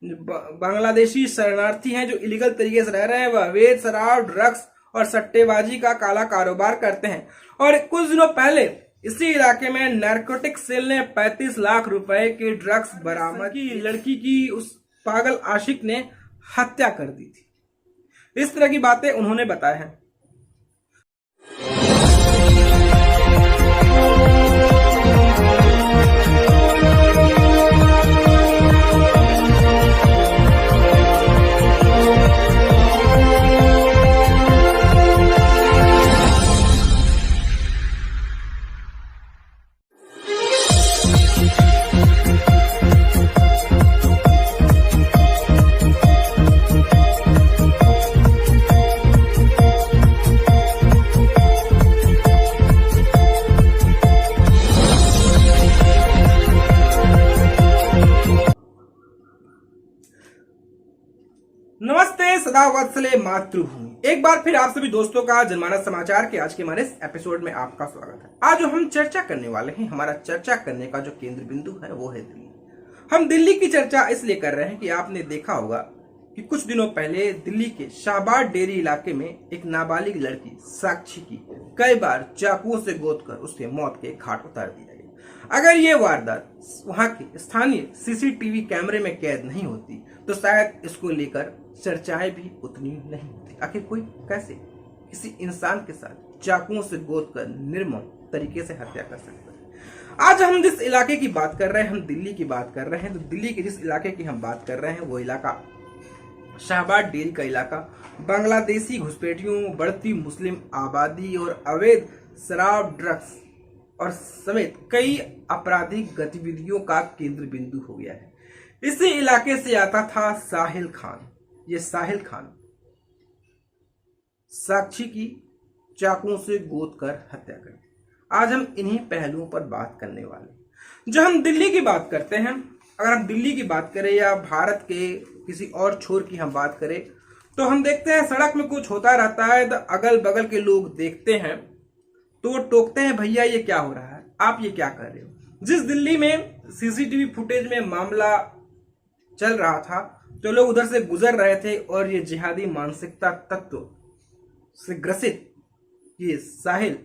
बांग्लादेशी शरणार्थी हैं जो इलीगल तरीके से रह रहे हैं, वह अवैध शराब, ड्रग्स और सट्टेबाजी का काला कारोबार करते हैं। और कुछ दिनों पहले इसी इलाके में नारकोटिक सेल ने 35 लाख रुपए के ड्रग्स बरामद की लड़की की उस पागल आशिक ने हत्या कर दी थी। इस तरह की बातें उन्होंने बताया है। नमस्ते, सदा वत्सले मातृभूमि। एक बार फिर आप सभी दोस्तों का जनमानस समाचार के आज के हमारे इस एपिसोड में आपका स्वागत है। आज जो हम चर्चा करने वाले हैं, हमारा चर्चा करने का जो केंद्र बिंदु है वो है दिल्ली। हम दिल्ली की चर्चा इसलिए कर रहे हैं कि आपने देखा होगा कि कुछ दिनों पहले दिल्ली के शाहबाद डेरी इलाके में एक नाबालिग लड़की साक्षी की कई बार चाकुओं से गोदकर उसके मौत के घाट उतार दिया गया। अगर ये वारदात वहां के स्थानीय सीसीटीवी कैमरे में कैद नहीं होती तो शायद इसको लेकर चर्चाएं भी उतनी नहीं होती। आखिर कोई कैसे किसी इंसान के साथ चाकुओं से गोदकर निर्मम तरीके से हत्या कर सकता है। आज हम जिस इलाके की बात कर रहे हैं, हम दिल्ली की बात कर रहे हैं, तो दिल्ली के जिस इलाके की हम बात कर रहे हैं वो इलाका शाहबाद डेरी का इलाका बांग्लादेशी घुसपैठियों, बढ़ती मुस्लिम आबादी और अवैध शराब, ड्रग्स और समेत कई आपराधिक गतिविधियों का केंद्र बिंदु हो गया है। इसी इलाके से आता था साहिल खान। ये साहिल खान साक्षी की चाकुओं से गोदकर हत्या कर दी। आज हम इन्हीं पहलुओं पर बात करने वाले। जो हम दिल्ली की बात करते हैं, अगर हम दिल्ली की बात करें या भारत के किसी और छोर की हम बात करें, तो हम देखते हैं सड़क में कुछ होता रहता है तो अगल बगल के लोग देखते हैं तो वो टोकते हैं, भैया ये क्या हो रहा है, आप ये क्या कर रहे हो। जिस दिल्ली में सीसीटीवी फुटेज में मामला चल रहा था तो लोग उधर से गुजर रहे थे और ये जिहादी मानसिकता तत्व से ग्रसित ये साहिल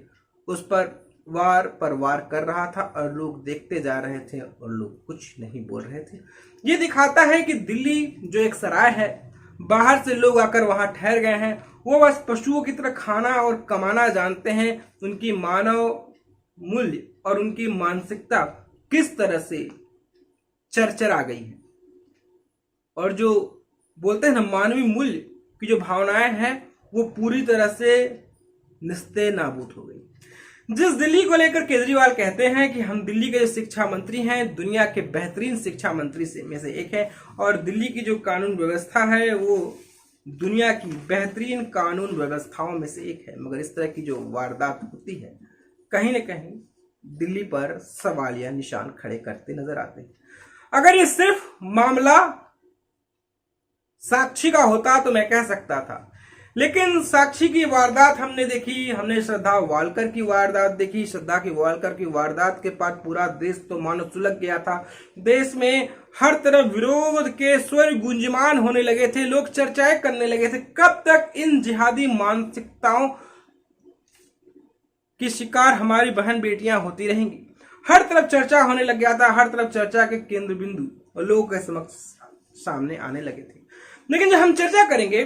उस पर वार कर रहा था और लोग देखते जा रहे थे और लोग कुछ नहीं बोल रहे थे। ये दिखाता है कि दिल्ली जो एक सराय है, बाहर से लोग आकर वहां ठहर गए हैं, वो बस पशुओं की तरह खाना और कमाना जानते हैं। उनकी मानव मूल्य और उनकी मानसिकता किस तरह से चरचरा गई है और जो बोलते हैं ना मानवीय मूल्य की जो भावनाएं हैं वो पूरी तरह से निस्ते नाबूद हो गई। जिस दिल्ली को लेकर केजरीवाल कहते हैं कि हम दिल्ली के जो शिक्षा मंत्री हैं दुनिया के बेहतरीन शिक्षा मंत्री में से एक है और दिल्ली की जो कानून व्यवस्था है वो दुनिया की बेहतरीन कानून व्यवस्थाओं में से एक है, मगर इस तरह की जो वारदात होती है कहीं न कहीं दिल्ली पर सवालिया निशान खड़े करते नजर आते हैं। अगर ये सिर्फ मामला साक्षी का होता तो मैं कह सकता था, लेकिन साक्षी की वारदात हमने देखी, हमने श्रद्धा वालकर की वारदात देखी। श्रद्धा की वालकर की वारदात के बाद पूरा देश तो मानो सुलग गया था। देश में हर तरफ विरोध के स्वर गुंजमान होने लगे थे, लोग चर्चाएं करने लगे थे कब तक इन जिहादी मानसिकताओं की शिकार हमारी बहन बेटियां होती रहेंगी। हर तरफ चर्चा होने लग गया था, हर तरफ चर्चा के केंद्र बिंदु और लोगों के समक्ष सामने आने लगे थे। लेकिन जब हम चर्चा करेंगे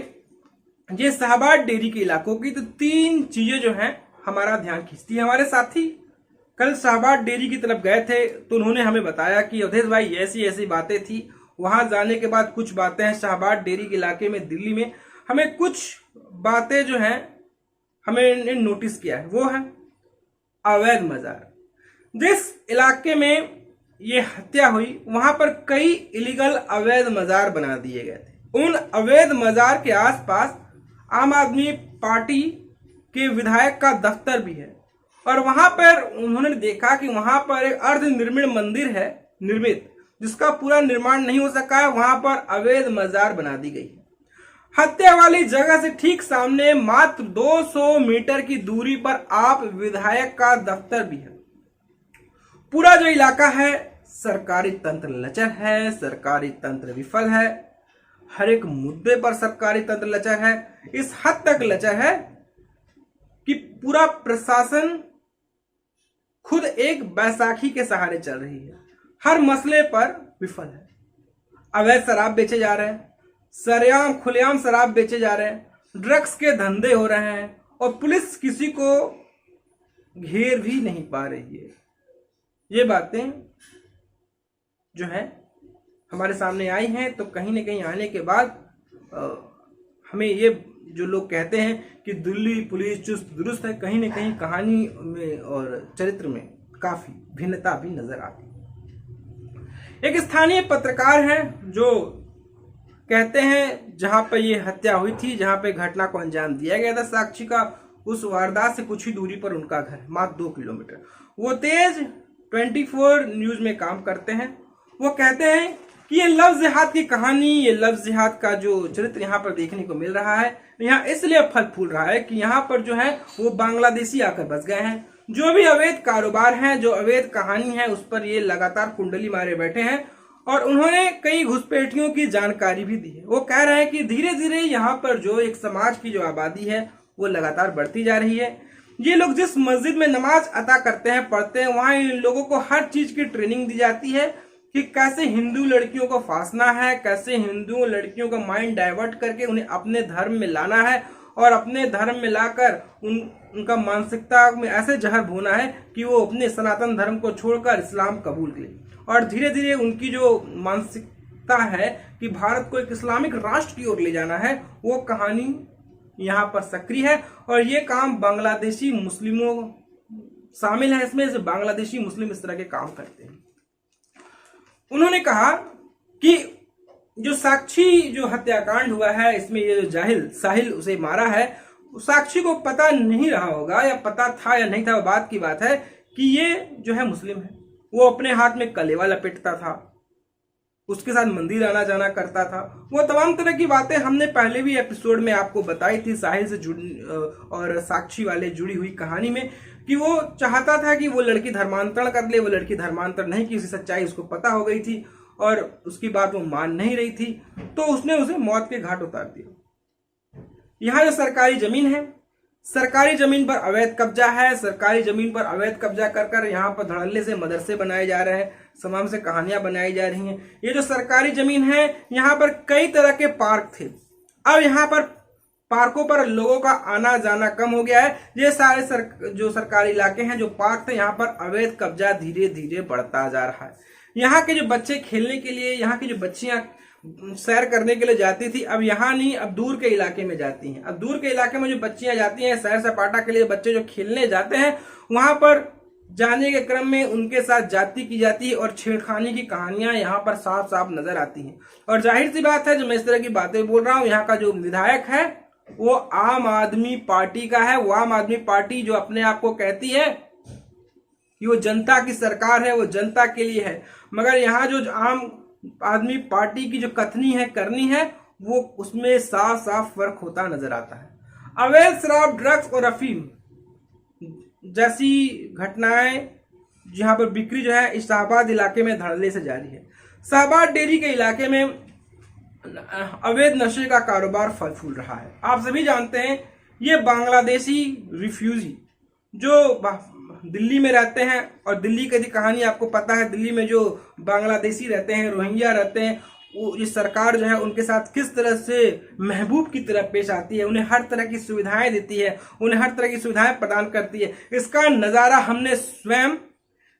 ये शाहबाद डेरी के इलाकों की, तो तीन चीजें जो हैं हमारा ध्यान खींचती है। हमारे साथी कल शाहबाद डेरी की तरफ गए थे तो उन्होंने हमें बताया कि अवधेश भाई ऐसी ऐसी बातें थी। वहां जाने के बाद कुछ बातें हैं शाहबाद डेरी के इलाके में, दिल्ली में हमें कुछ बातें जो हैं हमें नोटिस किया है, वो है अवैध मजार। जिस इलाके में ये हत्या हुई वहां पर कई इलीगल अवैध मजार बना दिए गए थे। उन अवैध मजार के आसपास आम आदमी पार्टी के विधायक का दफ्तर भी है और वहां पर उन्होंने देखा कि वहां पर एक अर्धनिर्मित मंदिर है निर्मित, जिसका पूरा निर्माण नहीं हो सका है। वहां पर अवैध मजार बना दी गई है। हत्या वाली जगह से ठीक सामने मात्र 200 मीटर की दूरी पर आप विधायक का दफ्तर भी है। पूरा जो इलाका है सरकारी तंत्र लचर है, सरकारी तंत्र विफल है, हर एक मुद्दे पर सरकारी तंत्र लचर है। इस हद तक लचर है कि पूरा प्रशासन खुद एक बैसाखी के सहारे चल रही है, हर मसले पर विफल है। अवैध शराब बेचे जा रहे हैं, सरेआम खुलेआम शराब बेचे जा रहे हैं, ड्रग्स के धंधे हो रहे हैं और पुलिस किसी को घेर भी नहीं पा रही है। ये बातें जो है हमारे सामने आई हैं, तो कहीं ना कहीं आने के बाद हमें ये जो लोग कहते हैं कि दिल्ली पुलिस चुस्त दुरुस्त है, कहीं ना कहीं कहानी में और चरित्र में काफी भिन्नता भी नजर आती है। एक स्थानीय पत्रकार हैं जो कहते हैं जहां पर ये हत्या हुई थी, जहां पे घटना को अंजाम दिया गया था साक्षी का, उस वारदात से कुछ ही दूरी पर उनका घर, मात्र 2 किलोमीटर। वो तेज 24 न्यूज में काम करते हैं। वो कहते हैं कि ये लव जिहाद की कहानी, ये लव जिहाद का जो चरित्र यहाँ पर देखने को मिल रहा है, यहाँ इसलिए फल फूल रहा है कि यहाँ पर जो है वो बांग्लादेशी आकर बस गए हैं। जो भी अवैध कारोबार है, जो अवैध कहानी है, उस पर ये लगातार कुंडली मारे बैठे हैं और उन्होंने कई घुसपैठियों की जानकारी भी दी है। वो कह रहे हैं कि धीरे धीरे यहाँ पर जो एक समाज की जो आबादी है वो लगातार बढ़ती जा रही है। ये लोग जिस मस्जिद में नमाज अदा करते हैं, पढ़ते हैं, वहां इन लोगों को हर चीज की ट्रेनिंग दी जाती है कि कैसे हिंदू लड़कियों को फांसना है, कैसे हिंदू लड़कियों का माइंड डाइवर्ट करके उन्हें अपने धर्म में लाना है और अपने धर्म में लाकर उनका मानसिकता में ऐसे जहर बोना है कि वो अपने सनातन धर्म को छोड़कर इस्लाम कबूल करें। और धीरे धीरे उनकी जो मानसिकता है कि भारत को एक इस्लामिक राष्ट्र की ओर ले जाना है, वो कहानी यहाँ पर सक्रिय है। और ये काम बांग्लादेशी मुस्लिमों शामिल है इसमें, से बांग्लादेशी मुस्लिम इस तरह के काम करते हैं। उन्होंने कहा कि जो साक्षी जो हत्याकांड हुआ है, इसमें ये जो जाहिल साहिल उसे मारा है, साक्षी को पता नहीं रहा होगा या पता था या नहीं था, वो बात की बात है कि ये जो है मुस्लिम है। वो अपने हाथ में कलेवा लपेटता था, उसके साथ मंदिर आना जाना करता था। वो तमाम तरह की बातें हमने पहले भी एपिसोड में आपको बताई थी, साहिल से जुड़ी और साक्षी वाले जुड़ी हुई कहानी में, कि वो चाहता था कि वो लड़की धर्मांतरण कर ले। वो लड़की धर्मांतरण नहीं की, उसकी सच्चाई उसको पता हो गई थी और उसकी बात वो मान नहीं रही थी, तो उसने उसे मौत के घाट उतार दिया। यहाँ जो सरकारी जमीन है, सरकारी जमीन पर अवैध कब्जा है। सरकारी जमीन पर अवैध कब्जा कर कर यहाँ पर धड़ल्ले से मदरसे बनाए जा रहे हैं, तमाम से कहानियां बनाई जा रही हैं। ये जो सरकारी जमीन है, यहाँ पर कई तरह के पार्क थे। अब यहाँ पर पार्कों पर लोगों का आना जाना कम हो गया है। ये सारे जो सरकारी इलाके हैं, जो पार्क थे, यहाँ पर अवैध कब्जा धीरे धीरे बढ़ता जा रहा है। यहाँ के जो बच्चे खेलने के लिए, यहाँ की जो बच्चियां सैर करने के लिए जाती थी, अब यहाँ नहीं, अब दूर के इलाके में जाती हैं। अब दूर के इलाके में जो बच्चियां जाती हैं सैर सपाटा के लिए, बच्चे जो खेलने जाते हैं, वहां पर जाने के क्रम में उनके साथ जाति की जाती है और छेड़खानी की कहानियां यहाँ पर साफ साफ नजर आती हैं। और जाहिर सी बात है, जो मैं इस तरह की बातें बोल रहा हूँ, यहाँ का जो विधायक है वो आम आदमी पार्टी का है। वो आम आदमी पार्टी जो अपने आप को कहती है कि वो जनता की सरकार है, वो जनता के लिए है, मगर यहाँ जो आम आदमी पार्टी की जो कथनी है, करनी है, वो उसमें साफ साफ फर्क होता नजर आता है। अवैध शराब, ड्रग्स और अफीम जैसी घटनाएं जहां पर बिक्री जो है इस शाहबाद इलाके में धड़ल्ले से जारी है। शाहबाद डेरी के इलाके में अवैध नशे का कारोबार फल फूल रहा है। आप सभी जानते हैं, ये बांग्लादेशी रिफ्यूजी जो दिल्ली में रहते हैं, और दिल्ली की कहानी आपको पता है, दिल्ली में जो बांग्लादेशी रहते हैं, रोहिंग्या रहते हैं, वो ये सरकार जो है उनके साथ किस तरह से महबूब की तरह पेश आती है, उन्हें हर तरह की सुविधाएं देती है, उन्हें हर तरह की सुविधाएं प्रदान करती है। इसका नजारा हमने स्वयं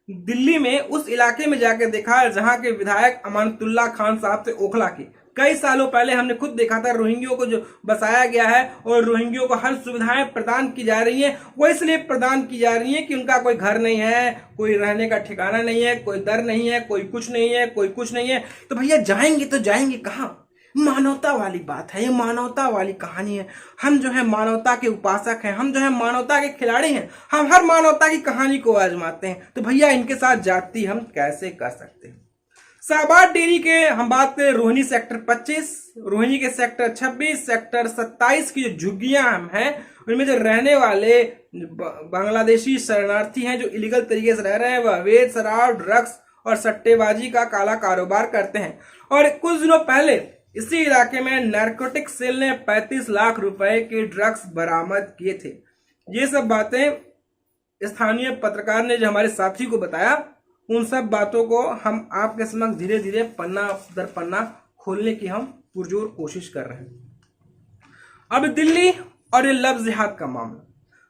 दिल्ली में उस इलाके में जाकर देखा जहां के विधायक अमानतुल्लाह खान साहब थे, ओखला के। कई सालों पहले हमने खुद देखा था, रोहिंग्यों को जो बसाया गया है और रोहिंग्यों को हर सुविधाएं प्रदान की जा रही हैं, वो इसलिए प्रदान की जा रही हैं कि उनका कोई घर नहीं है, कोई रहने का ठिकाना नहीं है, कोई दर नहीं है, कोई कुछ नहीं है, कोई कुछ नहीं है। तो भैया जाएंगे तो जाएंगे कहाँ? मानवता वाली बात है, ये मानवता वाली कहानी है। हम जो है मानवता के उपासक हैं, हम जो है मानवता के खिलाड़ी हैं, हम हर मानवता की कहानी को आजमाते हैं। तो भैया इनके साथ जाति हम कैसे कर सकते हैं? शाहबाद डेयरी के हम बात करें, रोहिणी सेक्टर 25, रोहिणी के सेक्टर 26, सेक्टर 27 की जो झुग्गियां हम हैं, उनमें जो रहने वाले बांग्लादेशी शरणार्थी हैं जो इलीगल तरीके से रह रहे हैं, वह अवैध शराब, ड्रग्स और सट्टेबाजी का काला कारोबार करते हैं। और कुछ दिनों पहले इसी इलाके में नारकोटिक सेल ने 35 लाख रुपए के ड्रग्स बरामद किए थे। ये सब बातें स्थानीय पत्रकार ने जो हमारे साथी को बताया, उन सब बातों को हम आपके समक्ष धीरे धीरे पन्ना दर पन्ना खोलने की हम पुरजोर कोशिश कर रहे हैं। अब दिल्ली और ये लव जिहाद का मामला।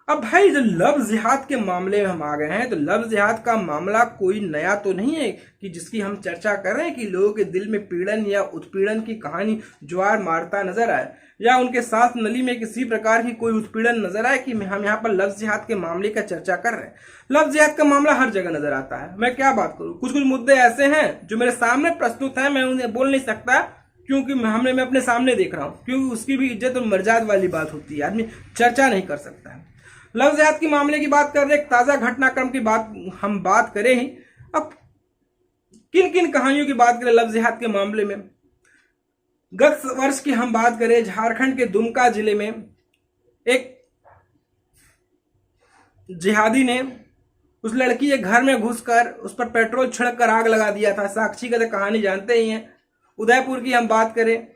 अब भाई जो लव जिहाद के मामले में हम आ गए हैं, तो लव जिहाद का मामला कोई नया तो नहीं है कि जिसकी हम चर्चा कर रहे हैं कि लोगों के दिल में पीड़न या उत्पीड़न की कहानी ज्वार मारता नजर आए, या उनके सांस नली में किसी प्रकार की कोई उत्पीड़न नजर आए कि हम यहाँ पर लव जिहाद के मामले का चर्चा कर रहे हैं। लव जिहाद का मामला हर जगह नजर आता है। मैं क्या बात करूं, कुछ कुछ मुद्दे ऐसे हैं जो मेरे सामने प्रस्तुत है, मैं उन्हें बोल नहीं सकता क्योंकि मैं अपने सामने देख रहा हूं, क्योंकि उसकी भी इज्जत और मर्यादा वाली बात होती है, आदमी चर्चा नहीं कर सकता है। लव जिहाद के मामले की बात कर रहे, एक ताजा घटनाक्रम की बात हम बात करें ही। अब किन किन कहानियों की बात करें लव जिहाद के मामले में। गत वर्ष की हम बात करें, झारखंड के दुमका जिले में एक जिहादी ने उस लड़की के घर में घुसकर उस पर पेट्रोल छिड़क कर आग लगा दिया था। साक्षी का तो कहानी जानते ही हैं। उदयपुर की हम बात करें,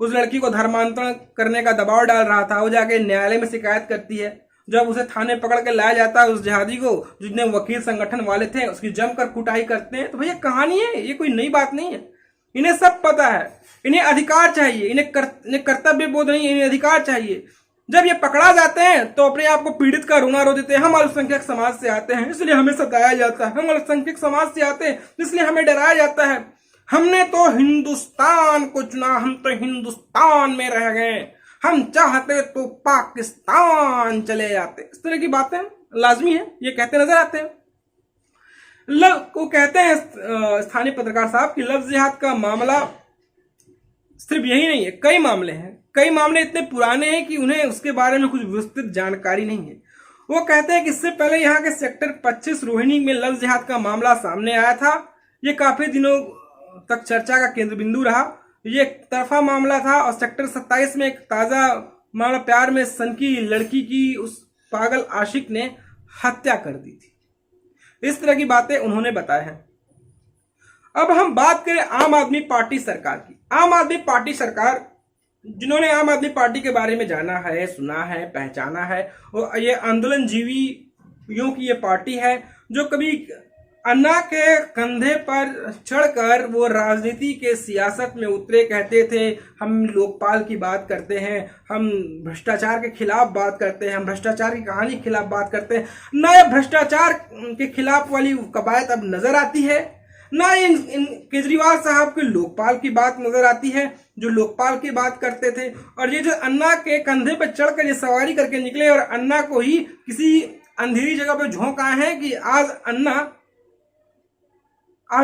उस लड़की को धर्मांतरण करने का दबाव डाल रहा था, वो जाके न्यायालय में शिकायत करती है। जब उसे थाने पकड़ के लाया जाता है, उस जिहादी को, जितने वकील संगठन वाले थे, उसकी जमकर कुटाई करते हैं। तो भैया कहानी है, ये कोई नई बात नहीं है। इन्हें सब पता है, इन्हें अधिकार चाहिए, इन्हें कर्तव्य बोध नहीं, इन्हें अधिकार चाहिए। जब ये पकड़ा जाते हैं तो अपने आप को पीड़ित का रोना रो देते हैं। हम अल्पसंख्यक समाज से आते हैं इसलिए हमें सताया जाता है, हम अल्पसंख्यक समाज से आते हैं इसलिए हमें डराया जाता है, हमने तो हिंदुस्तान को चुना, हम तो हिंदुस्तान में रह गए, हम चाहते तो पाकिस्तान चले जाते। इस तरह की बातें लाजमी है, ये कहते नजर आते हैं। को कहते हैं स्थानीय पत्रकार साहब कि लव जिहाद का मामला सिर्फ यही नहीं है, कई मामले हैं। कई मामले इतने पुराने हैं कि उन्हें उसके बारे में कुछ विस्तृत जानकारी नहीं है। वो कहते हैं कि इससे पहले यहाँ के सेक्टर 25 रोहिणी में लव जिहाद का मामला सामने आया था। ये काफी दिनों तक चर्चा का केंद्र बिंदु रहा। ये एक तरफा मामला था और सेक्टर 27 में एक ताजा मामला, प्यार में सनकी लड़की की उस पागल आशिक ने हत्या कर दी थी। इस तरह की बातें उन्होंने बताया है। अब हम बात करें आम आदमी पार्टी सरकार की। आम आदमी पार्टी सरकार, जिन्होंने आम आदमी पार्टी के बारे में जाना है, सुना है, पहचाना है, और ये आंदोलन जीवियों की ये पार्टी है जो कभी अन्ना के कंधे पर चढ़कर वो राजनीति के सियासत में उतरे, कहते थे हम लोकपाल की बात करते हैं, हम भ्रष्टाचार के खिलाफ बात करते हैं, हम भ्रष्टाचार की कहानी के खिलाफ बात करते हैं। ना ये भ्रष्टाचार के खिलाफ वाली कवायद अब नजर आती है, ना इन केजरीवाल साहब के लोकपाल की बात नजर आती है जो लोकपाल की बात करते थे। और ये जो अन्ना के कंधे पर चढ़कर ये सवारी करके निकले और अन्ना को ही किसी अंधेरी जगह पर झोंक आए हैं कि आज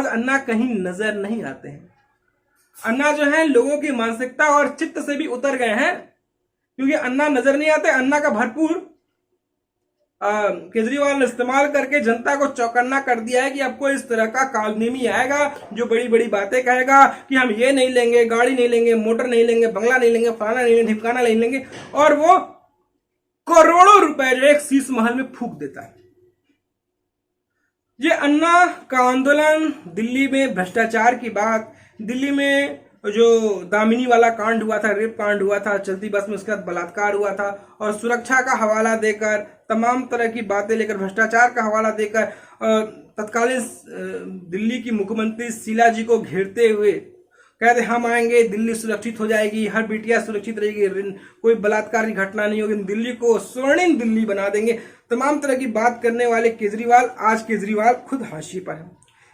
अन्ना कहीं नजर नहीं आते हैं। अन्ना जो है लोगों की मानसिकता और चित्त से भी उतर गए हैं, क्योंकि अन्ना नजर नहीं आते। अन्ना का भरपूर केजरीवाल ने इस्तेमाल करके जनता को चौकन्ना कर दिया है कि आपको इस तरह का कालनेमी आएगा जो बड़ी बड़ी बातें कहेगा कि हम ये नहीं लेंगे, गाड़ी नहीं लेंगे, मोटर नहीं लेंगे, बंगला नहीं लेंगे, फलाना नहीं लेंगे, ढिमकाना नहीं लेंगे, और वो करोड़ों रुपए जो एक शीश महल में फूंक देता है। ये अन्ना का आंदोलन, दिल्ली में भ्रष्टाचार की बात, दिल्ली में जो दामिनी वाला कांड हुआ था, रेप कांड हुआ था, चलती बस में उसके बाद बलात्कार हुआ था, और सुरक्षा का हवाला देकर, तमाम तरह की बातें लेकर, भ्रष्टाचार का हवाला देकर तत्कालीन दिल्ली की मुख्यमंत्री शीला जी को घेरते हुए कहते हम आएंगे, दिल्ली सुरक्षित हो जाएगी, हर बिटिया सुरक्षित रहेगी, कोई बलात्कार की घटना नहीं होगी, दिल्ली को स्वर्णिम दिल्ली बना देंगे। तमाम तरह की बात करने वाले केजरीवाल, आज केजरीवाल खुद हाशिए पर है।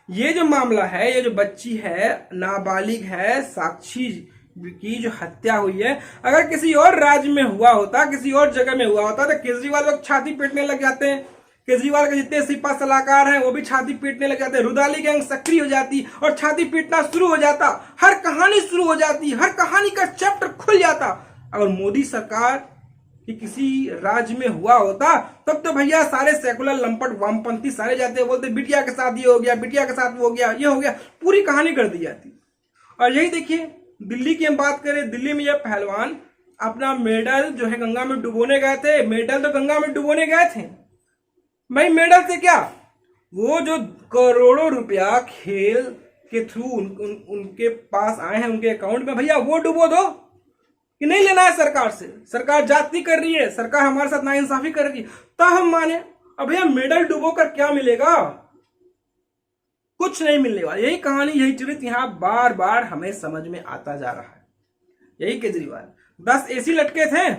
ये जो मामला है, ये जो बच्ची है, नाबालिग है, साक्षी की जो हत्या हुई है, अगर किसी और राज्य में हुआ होता, किसी और जगह में हुआ होता, तो केजरीवाल लोग छाती पीटने लग जाते हैं। केजरीवाल के जितने सिपा सलाहकार हैं वो भी छाती पीटने लग जाते हैं। रुदाली गैंग सक्रिय हो जाती और छाती पीटना शुरू हो जाता, हर कहानी शुरू हो जाती, हर कहानी का चैप्टर खुल जाता। अगर मोदी सरकार कि किसी राज्य में हुआ होता तब तो भैया सारे सेकुलर लंपट वामपंथी सारे जाते, बोलते बिटिया के साथ ये हो गया, बिटिया के साथ वो हो गया, ये हो गया, पूरी कहानी कर दी जाती। और यही देखिए दिल्ली की हम बात करें, दिल्ली में ये पहलवान अपना मेडल जो है गंगा में डुबोने गए थे। मेडल तो गंगा में डुबोने गए थे भाई, मेडल से क्या, वो जो करोड़ों रुपया खेल के थ्रू उनके पास आए हैं उनके अकाउंट में, भैया वो डुबो दो कि नहीं लेना है सरकार से। सरकार जाति कर रही है, सरकार हमारे साथ नाइंसाफी कर रही है, तो हम माने। अब भैया मेडल डुबो कर क्या मिलेगा? कुछ नहीं मिलने वाला। यही कहानी, यही चरित्र यहां बार बार हमें समझ में आता जा रहा है। यही केजरीवाल 10 एसी लटके थे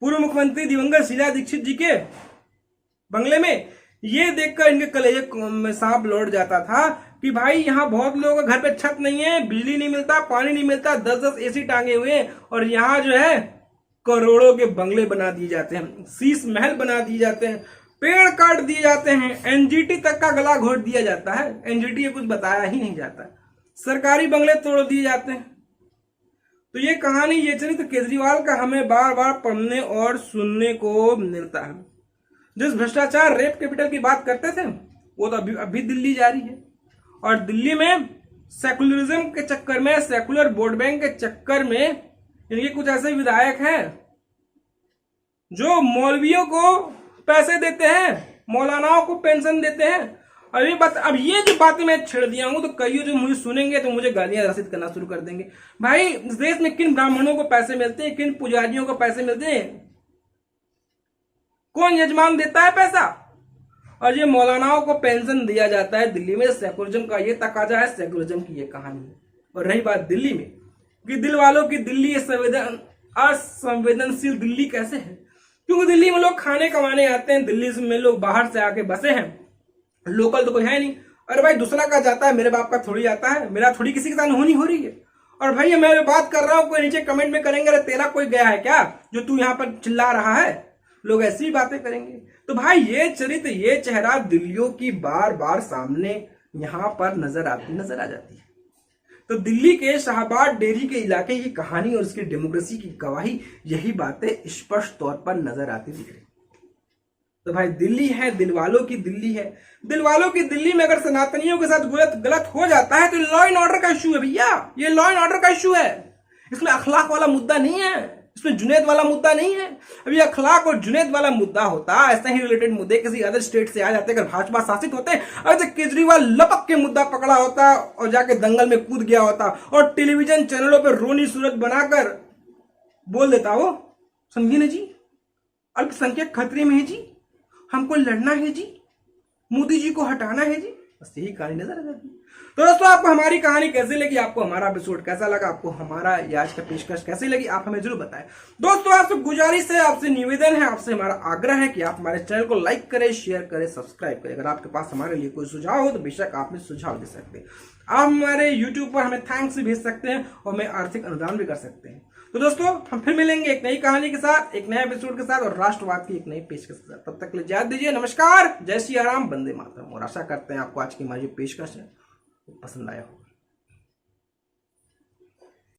पूर्व मुख्यमंत्री दिवंगत शीला दीक्षित जी के बंगले में। ये देखकर इनके कलेजे में सांप लौट जाता था कि भाई यहाँ बहुत लोगों के घर पे छत नहीं है, बिजली नहीं मिलता, पानी नहीं मिलता, 10-10 एसी टांगे हुए हैं, और यहाँ जो है करोड़ों के बंगले बना दिए जाते हैं, शीश महल बना दिए जाते हैं, पेड़ काट दिए जाते हैं, एनजीटी तक का गला घोट दिया जाता है। एनजीटी ये कुछ बताया ही नहीं जाता, सरकारी बंगले तोड़ दिए जाते हैं। तो ये कहानी, ये चरित्र केजरीवाल का हमें बार बार पढ़ने और सुनने को मिलता है। जिस भ्रष्टाचार रेप कैपिटल की बात करते थे वो तो अभी दिल्ली जारी है। और दिल्ली में सेकुलरिज्म के चक्कर में, सेकुलर वोट बैंक के चक्कर में इनके कुछ ऐसे विधायक हैं जो मौलवियों को पैसे देते हैं, मौलानाओं को पेंशन देते हैं। अब ये जो बातें मैं छेड़ दिया हूं तो कई जो मुझे सुनेंगे तो मुझे गालियां रसीद करना शुरू कर देंगे। भाई इस देश में किन ब्राह्मणों को पैसे मिलते हैं, किन पुजारियों को पैसे मिलते हैं, कौन यजमान देता है पैसा? और ये मौलानाओं को पेंशन दिया जाता है दिल्ली में। सेकुलरिज्म का ये तकाजा है, सेकुलरिज्म की ये कहानी है। और रही बात दिल्ली में कि दिल वालों की दिल्ली असंवेदनशील दिल्ली कैसे है, क्योंकि दिल्ली में लोग खाने कमाने आते हैं, दिल्ली में लोग बाहर से आके बसे हैं, लोकल तो कोई है नहीं। अरे भाई दूसरा का जाता है, मेरे बाप का थोड़ी आता है, मेरा थोड़ी किसी के साथ होनी हो रही है। और भाई मैं बात कर रहा हूं, कोई नीचे कमेंट में करेंगे अरे तेरा कोई गया है क्या जो तू यहाँ पर चिल्ला रहा है, लोग ऐसी ही बातें करेंगे। तो भाई ये चरित्र, ये चेहरा दिल्लियों की बार बार सामने यहां पर नजर आ जाती है। तो दिल्ली के शाहबाद डेयरी के इलाके की कहानी और उसकी डेमोक्रेसी की गवाही, यही बातें स्पष्ट तौर पर नजर आती दिख रही। तो भाई दिल्ली है, दिल वालों की दिल्ली है। दिल वालों की दिल्ली में अगर सनातनियों के साथ गलत हो जाता है तो लॉ एंड ऑर्डर का इशू है भैया, ये लॉ एंड ऑर्डर का इशू है। इसमें अखलाक वाला मुद्दा नहीं है, इसमें जुनैद वाला मुद्दा नहीं है। अब ये अखलाक और जुनैद वाला मुद्दा होता, ऐसे ही रिलेटेड मुद्दे किसी अदर स्टेट से आ जाते अगर भाजपा शासित होते, अगर केजरीवाल लपक के मुद्दा पकड़ा होता और जाके दंगल में कूद गया होता और टेलीविजन चैनलों पर रोनी सूरत बनाकर बोल देता वो, समझिए ना जी, अल्पसंख्यक खतरे में है जी, हमको लड़ना है जी, मोदी जी को हटाना है जी, बस यही कहानी नजर आ जाती है। तो दोस्तों आपको हमारी कहानी कैसी लगी, आपको हमारा एपिसोड कैसा लगा, आपको हमारा आज का पेशकश कैसी लगी, आप हमें जरूर बताएं। दोस्तों आपसे गुजारिश है, आपसे निवेदन है, आपसे हमारा आग्रह है कि आप हमारे चैनल को लाइक करें, शेयर करें, सब्सक्राइब करें। अगर आपके पास हमारे लिए कोई सुझाव हो तो बेशक आप हमें सुझाव दे सकते हैं। आप हमारे यूट्यूब पर हमें थैंक्स भी भेज सकते हैं और हमें आर्थिक अनुदान भी कर सकते हैं। तो दोस्तों हम फिर मिलेंगे एक नई कहानी के साथ, एक नए एपिसोड के साथ और राष्ट्रवाद की एक नई पेशकश के साथ। तब तक के लिए इजाजत दीजिए, नमस्कार, जय श्री राम, वंदे मातरम। और आशा करते हैं आपको आज की हमारी पेशकश है पसंद आया हो।